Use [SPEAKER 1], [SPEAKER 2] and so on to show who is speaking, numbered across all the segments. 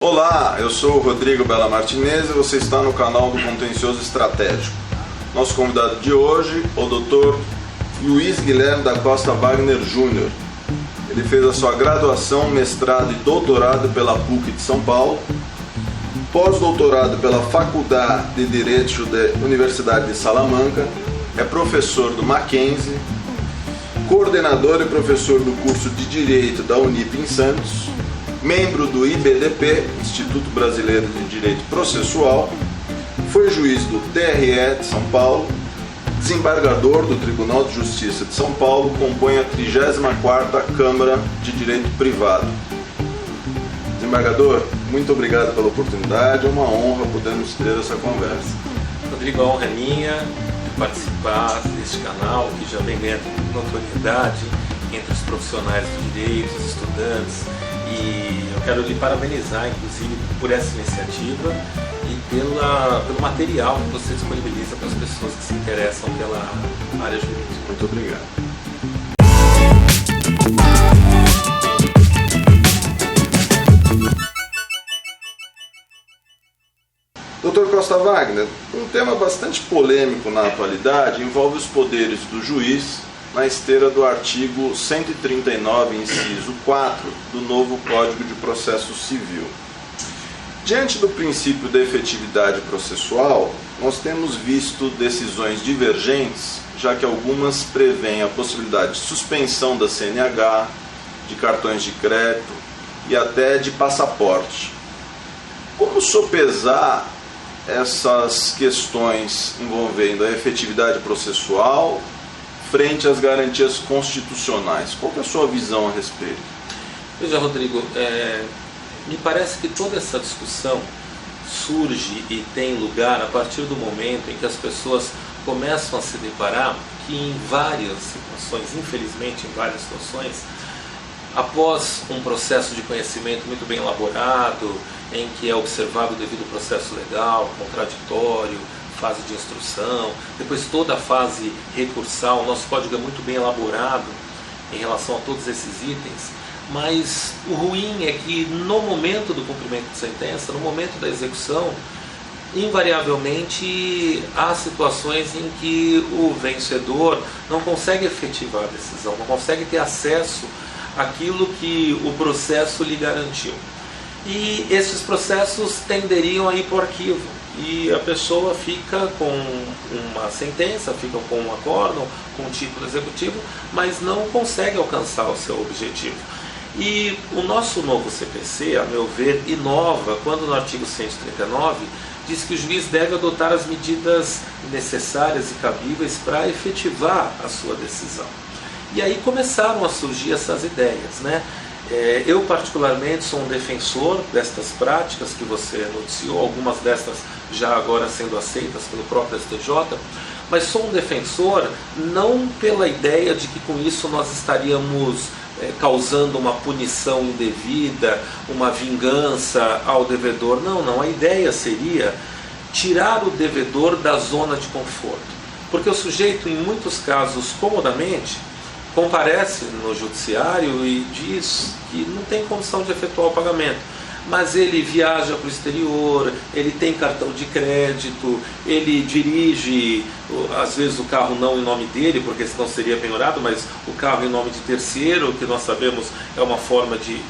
[SPEAKER 1] Olá, eu sou o Rodrigo Bela Martinez e você está no canal do Contencioso Estratégico. Nosso convidado de hoje, o Dr. Luiz Guilherme da Costa Wagner Júnior. Ele fez a sua graduação, mestrado e doutorado pela PUC de São Paulo, pós-doutorado pela Faculdade de Direito da Universidade de Salamanca, é professor do Mackenzie, coordenador e professor do curso de Direito da Unip em Santos, membro do IBDP, Instituto Brasileiro de Direito Processual, foi juiz do TRE de São Paulo, desembargador do Tribunal de Justiça de São Paulo, compõe a 34ª Câmara de Direito Privado. Desembargador, muito obrigado pela oportunidade, é uma honra podermos ter essa conversa.
[SPEAKER 2] Rodrigo, a honra é minha de participar deste canal, que já vem ganhando notoriedade entre os profissionais do direito, os estudantes, e eu quero lhe parabenizar, inclusive, por essa iniciativa e pelo material que você disponibiliza para as pessoas que se interessam pela área jurídica.
[SPEAKER 1] Muito obrigado. Dr. Costa Wagner, um tema bastante polêmico na atualidade envolve os poderes do juiz na esteira do artigo 139, inciso 4, do novo Código de Processo Civil. Diante do princípio da efetividade processual, nós temos visto decisões divergentes, já que algumas prevêem a possibilidade de suspensão da CNH, de cartões de crédito e até de passaporte. Como sopesar essas questões envolvendo a efetividade processual frente às garantias constitucionais? Qual que é a sua visão a respeito?
[SPEAKER 2] Veja, Rodrigo, me parece que toda essa discussão surge e tem lugar a partir do momento em que as pessoas começam a se deparar que em várias situações, infelizmente em várias situações, após um processo de conhecimento muito bem elaborado, em que é observado o devido processo legal, contraditório, fase de instrução, depois toda a fase recursal, o nosso código é muito bem elaborado em relação a todos esses itens, mas o ruim é que no momento do cumprimento de sentença, no momento da execução, invariavelmente há situações em que o vencedor não consegue efetivar a decisão, não consegue ter acesso àquilo que o processo lhe garantiu. E esses processos tenderiam a ir para o arquivo, e a pessoa fica com uma sentença, fica com um acórdão, com um título executivo, mas não consegue alcançar o seu objetivo. E o nosso novo CPC, a meu ver, inova quando no artigo 139 diz que o juiz deve adotar as medidas necessárias e cabíveis para efetivar a sua decisão. E aí começaram a surgir essas ideias, né? Eu particularmente sou um defensor destas práticas que você noticiou, algumas destas já agora sendo aceitas pelo próprio STJ, mas sou um defensor não pela ideia de que com isso nós estaríamos causando uma punição indevida, uma vingança ao devedor. Não, a ideia seria tirar o devedor da zona de conforto, porque o sujeito, em muitos casos, comodamente, comparece no judiciário e diz que não tem condição de efetuar o pagamento, mas ele viaja para o exterior, ele tem cartão de crédito, ele dirige, às vezes o carro não em nome dele, porque senão seria penhorado, mas o carro em nome de terceiro, que nós sabemos é uma forma de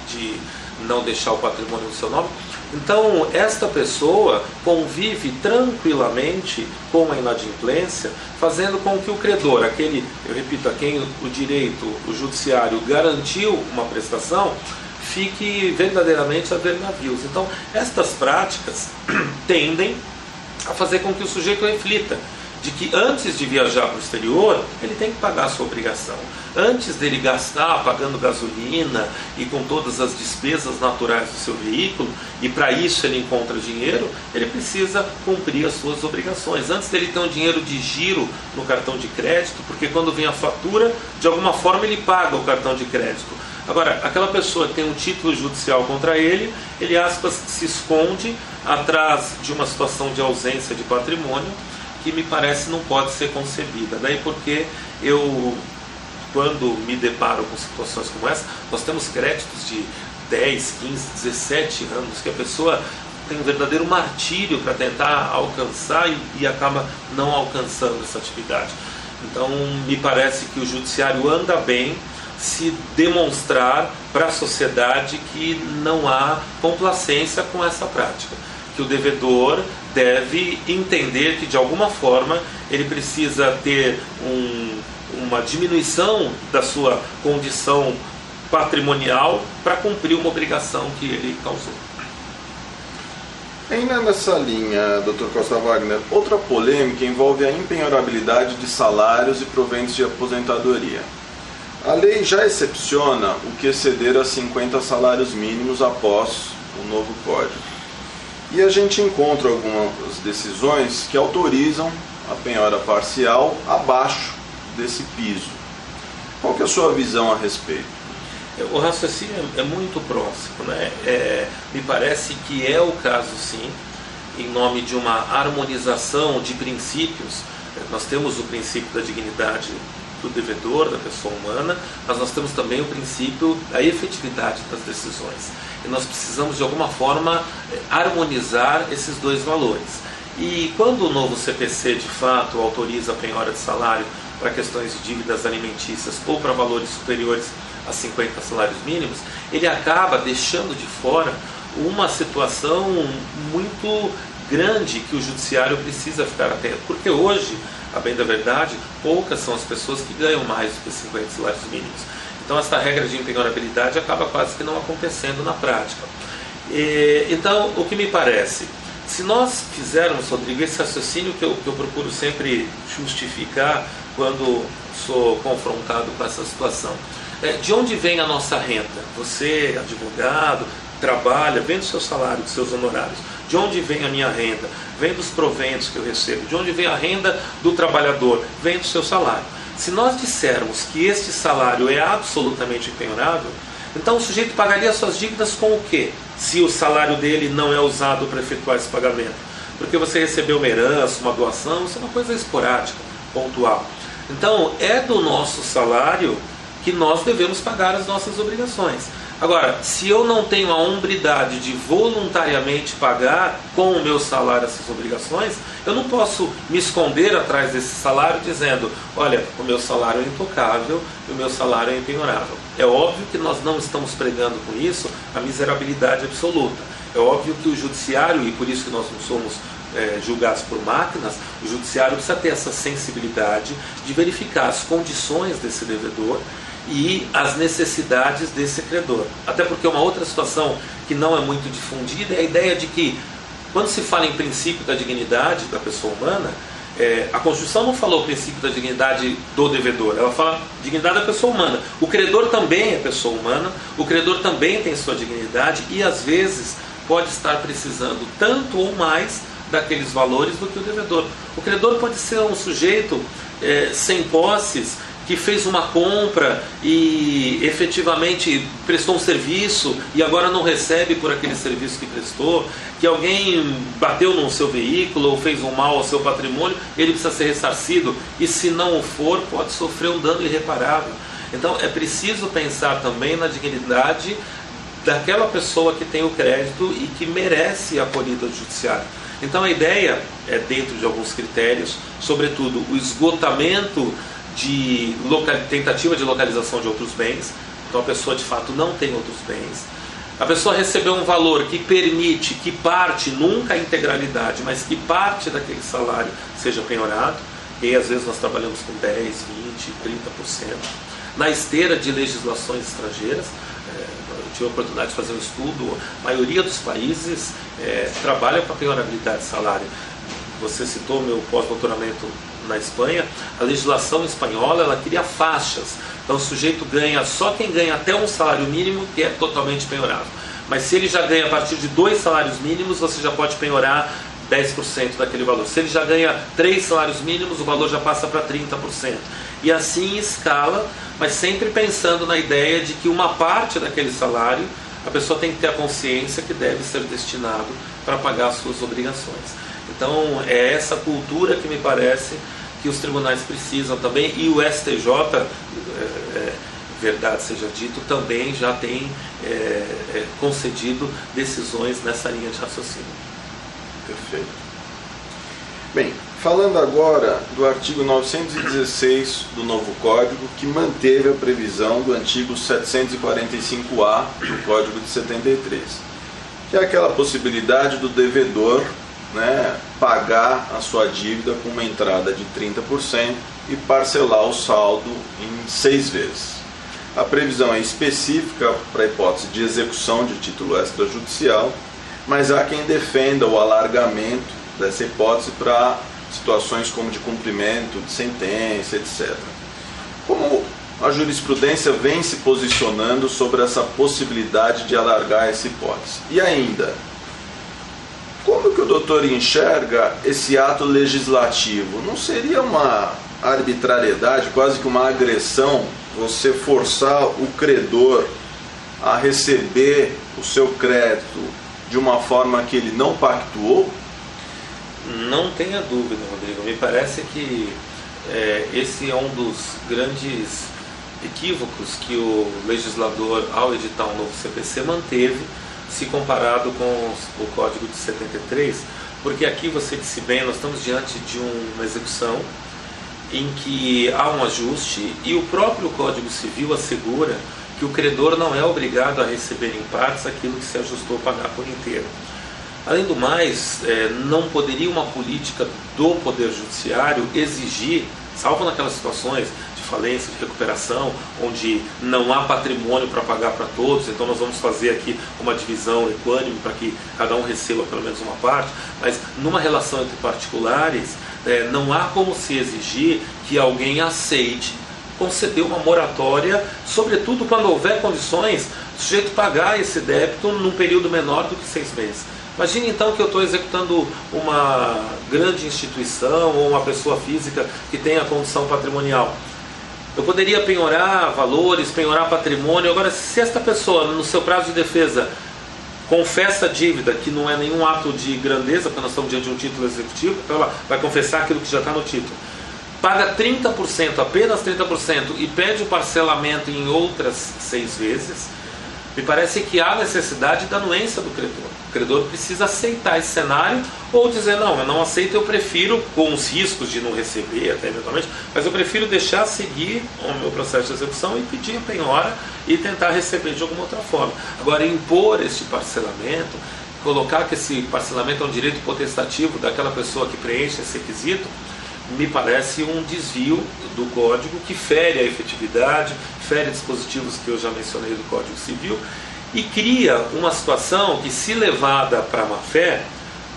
[SPEAKER 2] não deixar o patrimônio no seu nome. Então, esta pessoa convive tranquilamente com a inadimplência, fazendo com que o credor, aquele, eu repito, a quem o direito, o judiciário garantiu uma prestação, fique verdadeiramente a ver navios. Então, estas práticas tendem a fazer com que o sujeito reflita de que antes de viajar para o exterior, ele tem que pagar a sua obrigação. Antes dele gastar pagando gasolina e com todas as despesas naturais do seu veículo, e para isso ele encontra dinheiro, ele precisa cumprir as suas obrigações. Antes dele ter um dinheiro de giro no cartão de crédito, porque quando vem a fatura, de alguma forma ele paga o cartão de crédito. Agora, aquela pessoa que tem um título judicial contra ele, aspas, se esconde atrás de uma situação de ausência de patrimônio, que me parece não pode ser concebida. Daí porque quando me deparo com situações como essa, nós temos créditos de 10, 15, 17 anos, que a pessoa tem um verdadeiro martírio para tentar alcançar e acaba não alcançando essa atividade. Então, me parece que o judiciário anda bem se demonstrar para a sociedade que não há complacência com essa prática, que o devedor deve entender que de alguma forma ele precisa ter uma diminuição da sua condição patrimonial para cumprir uma obrigação que ele causou.
[SPEAKER 1] Ainda nessa linha, Dr. Costa Wagner, outra polêmica envolve a impenhorabilidade de salários e proventos de aposentadoria. A lei já excepciona o que exceder a 50 salários mínimos após o novo código. E a gente encontra algumas decisões que autorizam a penhora parcial abaixo desse piso. Qual que é a sua visão a respeito?
[SPEAKER 2] O raciocínio é muito próximo, né? Me parece que é o caso, sim, em nome de uma harmonização de princípios. Nós temos o princípio da dignidade do devedor, da pessoa humana, mas nós temos também o princípio da efetividade das decisões. E nós precisamos, de alguma forma, harmonizar esses dois valores. E quando o novo CPC, de fato, autoriza a penhora de salário para questões de dívidas alimentícias ou para valores superiores a 50 salários mínimos, ele acaba deixando de fora uma situação muito grande que o judiciário precisa ficar atento. Porque hoje, a bem da verdade, poucas são as pessoas que ganham mais do que 50 salários mínimos. Então, essa regra de impenhorabilidade acaba quase que não acontecendo na prática. Então, o que me parece, se nós fizermos, Rodrigo, esse raciocínio que eu procuro sempre justificar quando sou confrontado com essa situação, de onde vem a nossa renda? Você, advogado, trabalha, vem do seu salário, dos seus honorários. De onde vem a minha renda? Vem dos proventos que eu recebo. De onde vem a renda do trabalhador? Vem do seu salário. Se nós dissermos que este salário é absolutamente impenhorável, então o sujeito pagaria suas dívidas com o quê? Se o salário dele não é usado para efetuar esse pagamento. Porque você recebeu uma herança, uma doação, isso é uma coisa esporádica, pontual. Então, é do nosso salário que nós devemos pagar as nossas obrigações. Agora, se eu não tenho a hombridade de voluntariamente pagar com o meu salário essas obrigações, eu não posso me esconder atrás desse salário dizendo, olha, o meu salário é intocável e o meu salário é impenhorável. É óbvio que nós não estamos pregando com isso a miserabilidade absoluta. É óbvio que o judiciário, e por isso que nós não somos julgados por máquinas, o judiciário precisa ter essa sensibilidade de verificar as condições desse devedor e as necessidades desse credor. Até porque uma outra situação que não é muito difundida é a ideia de que, quando se fala em princípio da dignidade da pessoa humana, a Constituição não falou o princípio da dignidade do devedor, ela fala dignidade da pessoa humana. O credor também é pessoa humana, o credor também tem sua dignidade e às vezes pode estar precisando tanto ou mais daqueles valores do que o devedor. O credor pode ser um sujeito sem posses, que fez uma compra e efetivamente prestou um serviço e agora não recebe por aquele serviço que prestou, que alguém bateu no seu veículo ou fez um mal ao seu patrimônio, ele precisa ser ressarcido e, se não o for, pode sofrer um dano irreparável. Então é preciso pensar também na dignidade daquela pessoa que tem o crédito e que merece a acolhida do judiciário. Então a ideia é, dentro de alguns critérios, sobretudo o esgotamento de tentativa de localização de outros bens. Então a pessoa de fato não tem outros bens. A pessoa recebeu um valor que permite que parte, nunca a integralidade, mas que parte daquele salário seja penhorado. E aí, às vezes nós trabalhamos com 10, 20, 30%. Na esteira de legislações estrangeiras, eu tive a oportunidade de fazer um estudo, a maioria dos países trabalha com a penhorabilidade de salário. Você citou meu pós-doutoramento na Espanha. A legislação espanhola, ela cria faixas. Então o sujeito ganha, só quem ganha até um salário mínimo que é totalmente penhorável. Mas se ele já ganha a partir de 2 salários mínimos, você já pode penhorar 10% daquele valor. Se ele já ganha 3 salários mínimos, o valor já passa para 30%. E assim em escala, mas sempre pensando na ideia de que uma parte daquele salário, a pessoa tem que ter a consciência que deve ser destinado para pagar as suas obrigações. Então é essa cultura que me parece que os tribunais precisam também, e o STJ verdade seja dito, também já tem concedido decisões nessa linha de raciocínio.
[SPEAKER 1] Perfeito. Bem, falando agora do artigo 916 do novo Código, que manteve a previsão do antigo 745-A do Código de 73, que é aquela possibilidade do devedor, né, pagar a sua dívida com uma entrada de 30% e parcelar o saldo em 6 vezes. A previsão é específica para a hipótese de execução de título extrajudicial, mas há quem defenda o alargamento dessa hipótese para situações como de cumprimento de sentença, etc. Como a jurisprudência vem se posicionando sobre essa possibilidade de alargar essa hipótese? E ainda, como que o doutor enxerga esse ato legislativo? Não seria uma arbitrariedade, quase que uma agressão, você forçar o credor a receber o seu crédito de uma forma que ele não pactuou?
[SPEAKER 2] Não tenha dúvida, Rodrigo. Me parece que esse é um dos grandes equívocos que o legislador, ao editar um novo CPC, manteve, se comparado com o Código de 73, porque aqui, você disse bem, nós estamos diante de uma execução em que há um ajuste e o próprio Código Civil assegura que o credor não é obrigado a receber em partes aquilo que se ajustou a pagar por inteiro. Além do mais, não poderia uma política do Poder Judiciário exigir, salvo naquelas situações de falência, de recuperação, onde não há patrimônio para pagar para todos, então nós vamos fazer aqui uma divisão equânime para que cada um receba pelo menos uma parte, mas numa relação entre particulares, não há como se exigir que alguém aceite conceder uma moratória, sobretudo quando houver condições do sujeito pagar esse débito num período menor do que 6 meses. Imagine então que eu estou executando uma grande instituição ou uma pessoa física que tenha condição patrimonial. Eu poderia penhorar valores, penhorar patrimônio. Agora, se esta pessoa, no seu prazo de defesa, confessa a dívida, que não é nenhum ato de grandeza, porque nós estamos diante de um título executivo, então ela vai confessar aquilo que já está no título, paga 30%, apenas 30%, e pede o parcelamento em outras 6 vezes, me parece que há necessidade da anuência do credor. O credor precisa aceitar esse cenário ou dizer, não, eu não aceito, eu prefiro, com os riscos de não receber até eventualmente, mas eu prefiro deixar seguir o meu processo de execução e pedir a penhora e tentar receber de alguma outra forma. Agora, impor este parcelamento, colocar que esse parcelamento é um direito potestativo daquela pessoa que preenche esse requisito, me parece um desvio do Código que fere a efetividade, fere dispositivos que eu já mencionei do Código Civil e cria uma situação que, se levada para a má-fé,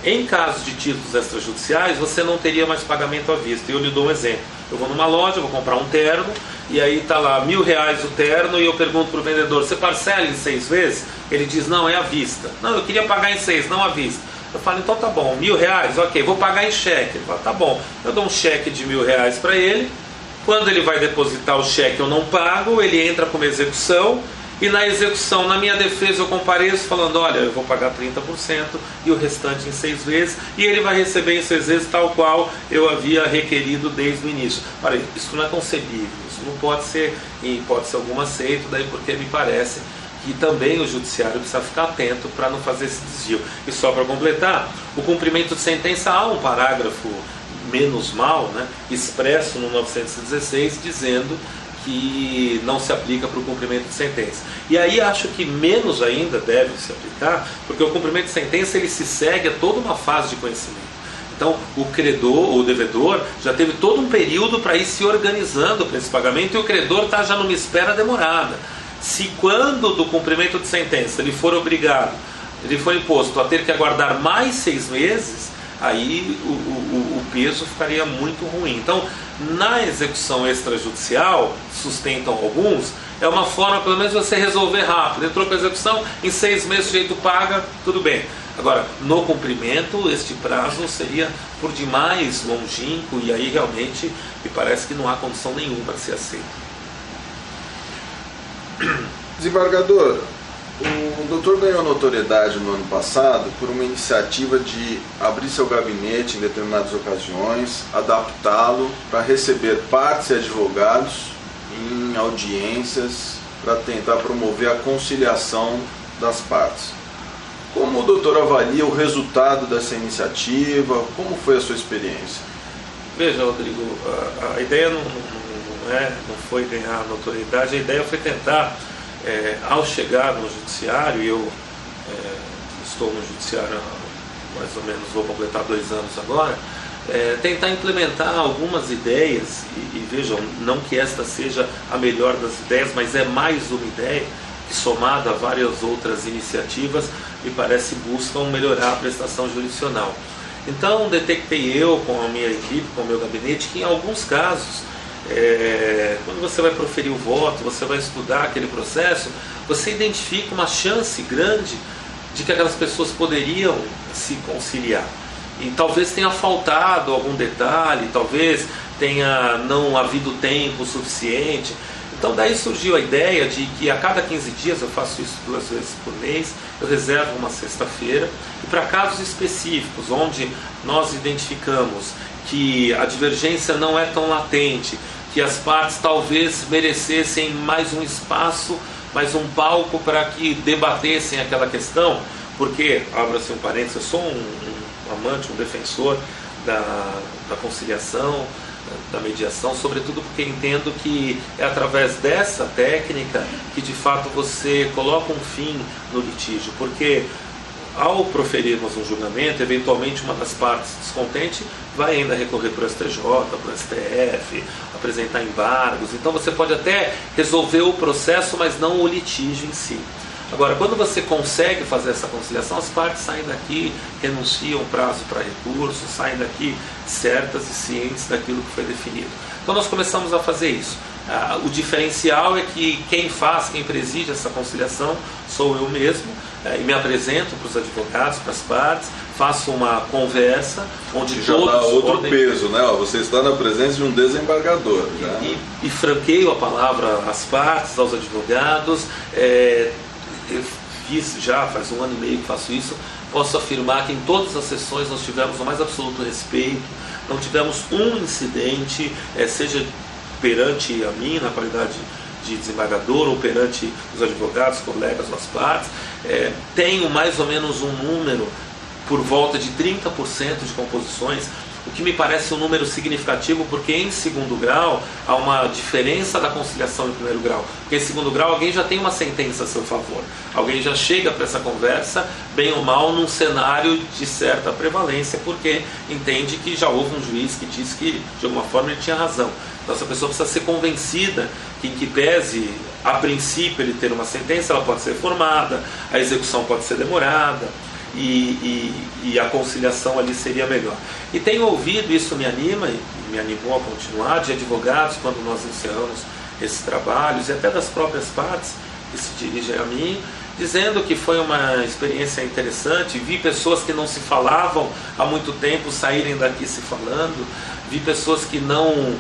[SPEAKER 2] em caso de títulos extrajudiciais, você não teria mais pagamento à vista. E eu lhe dou um exemplo. Eu vou numa loja, vou comprar um terno, e aí está lá R$1.000 o terno, e eu pergunto para o vendedor, você parcela em 6 vezes? Ele diz, não, é à vista. Não, eu queria pagar em 6, não à vista. Eu falo, então tá bom, R$1.000, ok, vou pagar em cheque. Ele fala, tá bom, eu dou um cheque de R$1.000 para ele. Quando ele vai depositar o cheque, eu não pago, ele entra com uma execução, e na execução, na minha defesa, eu compareço falando, olha, eu vou pagar 30% e o restante em 6 vezes, e ele vai receber em 6 vezes tal qual eu havia requerido desde o início. Olha, isso não é concebível, isso não pode ser, em hipótese alguma, aceito, daí porque me parece que também o judiciário precisa ficar atento para não fazer esse desvio. E só para completar, o cumprimento de sentença, há um parágrafo menos mal, né, expresso no 916, dizendo que não se aplica para o cumprimento de sentença. E aí acho que menos ainda deve se aplicar, porque o cumprimento de sentença ele se segue a toda uma fase de conhecimento. Então o credor, o devedor, já teve todo um período para ir se organizando para esse pagamento, e o credor está já numa espera demorada. Se quando do cumprimento de sentença ele for obrigado, ele for imposto a ter que aguardar mais 6 meses, aí o peso ficaria muito ruim. Então, na execução extrajudicial, sustentam alguns, é uma forma pelo menos de você resolver rápido. Entrou para a execução, em 6 meses o sujeito paga, tudo bem. Agora, no cumprimento, este prazo seria por demais longínquo, e aí realmente me parece que não há condição nenhuma para ser aceito.
[SPEAKER 1] Desembargador, o doutor ganhou notoriedade no ano passado por uma iniciativa de abrir seu gabinete em determinadas ocasiões, adaptá-lo para receber partes e advogados em em audiências para tentar promover a conciliação das partes. Como o doutor avalia o resultado dessa iniciativa? Como foi a sua experiência?
[SPEAKER 2] Veja, Rodrigo, a ideia não foi ganhar notoriedade, a ideia foi tentar, ao chegar no judiciário, e eu estou no judiciário há mais ou menos, vou completar 2 anos agora, tentar implementar algumas ideias, e vejam, não que esta seja a melhor das ideias, mas é mais uma ideia que, somada a várias outras iniciativas, me parece buscam melhorar a prestação jurisdicional. Então detectei eu, com a minha equipe, com o meu gabinete, que em alguns casos, quando você vai proferir o voto, você vai estudar aquele processo, você identifica uma chance grande de que aquelas pessoas poderiam se conciliar. E talvez tenha faltado algum detalhe, talvez tenha não havido tempo suficiente. Então daí surgiu a ideia de que a cada 15 dias, eu faço isso 2 vezes por mês, eu reservo uma sexta-feira, e para casos específicos, onde nós identificamos que a divergência não é tão latente, que as partes talvez merecessem mais um espaço, mais um palco para que debatessem aquela questão, porque, abra-se um parênteses, eu sou um amante, um defensor da conciliação, da mediação, sobretudo porque entendo que é através dessa técnica que de fato você coloca um fim no litígio, porque ao proferirmos um julgamento, eventualmente uma das partes descontente vai ainda recorrer para o STJ, para o STF, apresentar embargos, então você pode até resolver o processo, mas não o litígio em si. Agora, quando você consegue fazer essa conciliação, as partes saem daqui, renunciam o prazo para recurso, saem daqui certas e cientes daquilo que foi definido. Então nós começamos a fazer isso. O diferencial é que quem preside essa conciliação sou eu mesmo, e me apresento para os advogados, para as partes, faço uma conversa onde
[SPEAKER 1] já
[SPEAKER 2] todos
[SPEAKER 1] dá outro
[SPEAKER 2] podem...
[SPEAKER 1] peso, né? Você está na presença de um desembargador. Já.
[SPEAKER 2] E franqueio a palavra às partes, aos advogados. Eu fiz já, faz 1 ano e meio que faço isso, posso afirmar que em todas as sessões nós tivemos o mais absoluto respeito, não tivemos um incidente, seja perante a mim, na qualidade de desembargador, ou perante os advogados, colegas ou as partes. Tenho mais ou menos um número por volta de 30% de composições, o que me parece um número significativo, porque em segundo grau há uma diferença da conciliação em primeiro grau. Porque em segundo grau alguém já tem uma sentença a seu favor, alguém já chega para essa conversa, bem ou mal, num cenário de certa prevalência, porque entende que já houve um juiz que disse que de alguma forma ele tinha razão. Então essa pessoa precisa ser convencida que, em que pese a princípio ele ter uma sentença, ela pode ser formada, a execução pode ser demorada, e a conciliação ali seria melhor. E tenho ouvido, isso me anima e me animou a continuar, de advogados, quando nós encerramos esses trabalhos, e até das próprias partes que se dirigem a mim, dizendo que foi uma experiência interessante. Vi pessoas que não se falavam há muito tempo saírem daqui se falando, vi pessoas que não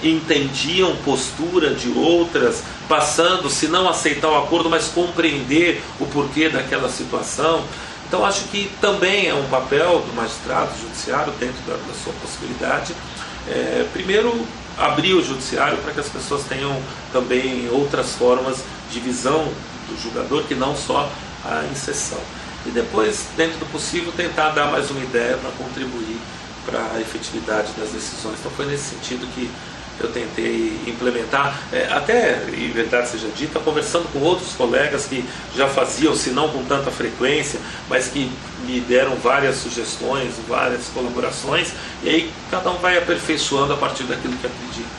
[SPEAKER 2] entendiam postura de outras, passando, se não aceitar o acordo, mas compreender o porquê daquela situação. Então acho que também é um papel do magistrado judiciário, dentro da sua possibilidade, primeiro abrir o judiciário para que as pessoas tenham também outras formas de visão do julgador, que não só a inseção. E depois, dentro do possível, tentar dar mais uma ideia para contribuir para a efetividade das decisões. Então foi nesse sentido que eu tentei implementar, até, em verdade seja dita, conversando com outros colegas que já faziam, se não com tanta frequência, mas que me deram várias sugestões, várias colaborações, e aí cada um vai aperfeiçoando a partir daquilo que acredita.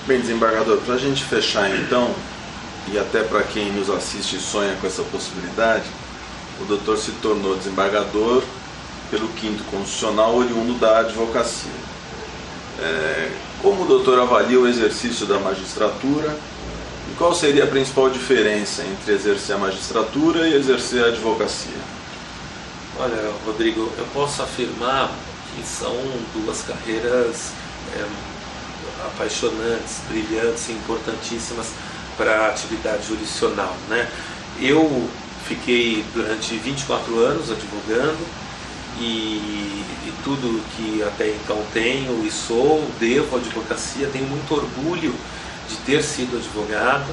[SPEAKER 1] Bem, desembargador, para a gente fechar então, e até para quem nos assiste e sonha com essa possibilidade, o doutor se tornou desembargador pelo 5º Constitucional, oriundo da advocacia. Como o doutor avalia o exercício da magistratura e qual seria a principal diferença entre exercer a magistratura e exercer a advocacia?
[SPEAKER 2] Olha, Rodrigo, eu posso afirmar que são 2 carreiras apaixonantes, brilhantes e importantíssimas para a atividade jurisdicional, né? Eu fiquei durante 24 anos advogando, e tudo que até então tenho e devo à advocacia, tenho muito orgulho de ter sido advogado.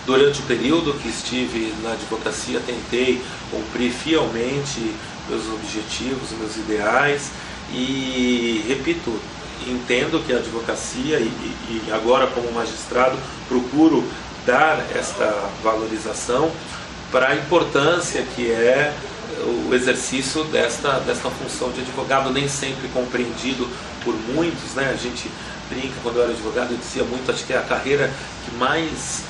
[SPEAKER 2] Durante o período que estive na advocacia, tentei cumprir fielmente meus objetivos, meus ideais e, repito, entendo que a advocacia e agora como magistrado procuro dar esta valorização para a importância que é o exercício desta função de advogado, nem sempre compreendido por muitos, né? A gente brinca, quando eu era advogado, eu dizia muito, acho que é a carreira que mais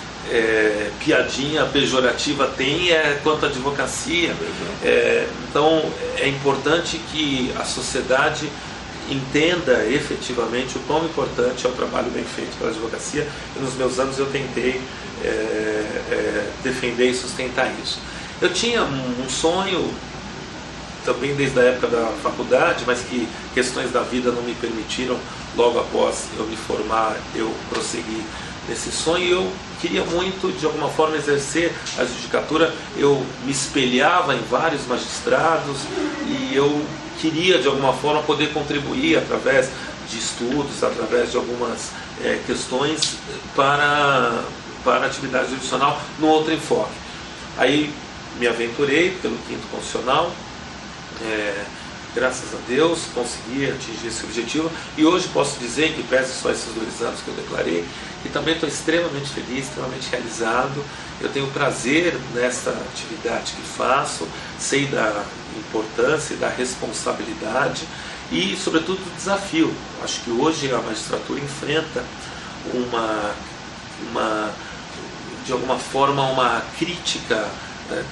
[SPEAKER 2] piadinha pejorativa tem quanto à advocacia. Então é importante que a sociedade entenda efetivamente o quão importante é o trabalho bem feito pela advocacia, e nos meus anos eu tentei defender e sustentar isso. Eu tinha um sonho também desde a época da faculdade, mas que questões da vida não me permitiram, logo após eu me formar, eu prossegui nesse sonho. E eu queria muito, de alguma forma, exercer a judicatura. Eu me espelhava em vários magistrados e eu queria, de alguma forma, poder contribuir através de estudos, através de algumas questões para a atividade judicional no outro enfoque. Aí me aventurei pelo quinto constitucional, graças a Deus consegui atingir esse objetivo, e hoje posso dizer que, pese só esses 2 anos que eu declarei, que também estou extremamente feliz, extremamente realizado. Eu tenho prazer nessa atividade que faço, sei da importância e da responsabilidade e, sobretudo, do desafio. Acho que hoje a magistratura enfrenta de alguma forma, uma crítica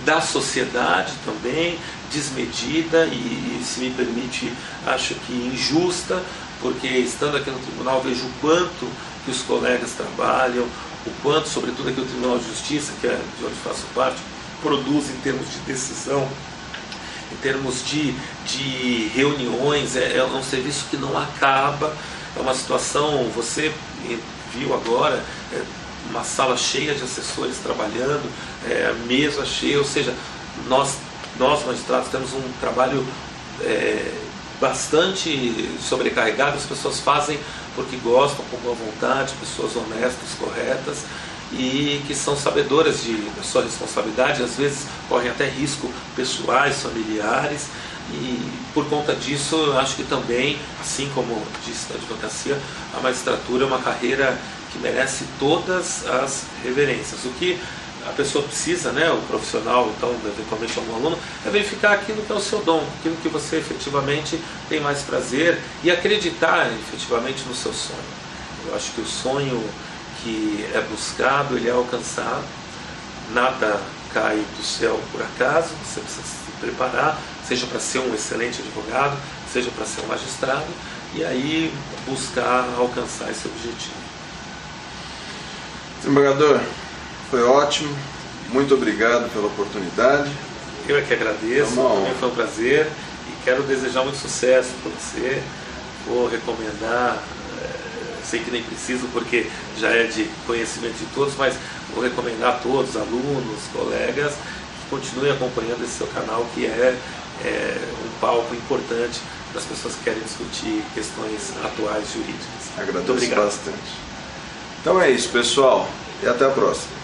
[SPEAKER 2] da sociedade também, desmedida e, se me permite, acho que injusta, porque estando aqui no tribunal vejo o quanto que os colegas trabalham, o quanto, sobretudo aqui o Tribunal de Justiça, que é de onde faço parte, produz em termos de decisão, em termos de reuniões, é um serviço que não acaba, é uma situação, você viu agora, uma sala cheia de assessores trabalhando, mesa cheia, ou seja, nós magistrados temos um trabalho bastante sobrecarregado. As pessoas fazem porque gostam, com boa vontade, pessoas honestas, corretas e que são sabedoras da sua responsabilidade, às vezes correm até risco pessoais, familiares, e por conta disso eu acho que também, assim como disse da advocacia, a magistratura é uma carreira que merece todas as reverências. O que a pessoa precisa, né, o profissional, então, eventualmente algum aluno, é verificar aquilo que é o seu dom, aquilo que você efetivamente tem mais prazer e acreditar efetivamente no seu sonho. Eu acho que o sonho que é buscado, ele é alcançado, nada cai do céu por acaso, você precisa se preparar, seja para ser um excelente advogado, seja para ser um magistrado, e aí buscar alcançar esse objetivo.
[SPEAKER 1] Desembargador, foi ótimo, muito obrigado pela oportunidade.
[SPEAKER 2] Eu é que agradeço, também foi um prazer e quero desejar muito sucesso para você. Vou recomendar, sei que nem preciso porque já é de conhecimento de todos, mas vou recomendar a todos, alunos, colegas, que continuem acompanhando esse seu canal, que é um palco importante para as pessoas que querem discutir questões atuais jurídicas.
[SPEAKER 1] Agradeço bastante. Então é isso, pessoal, e até a próxima.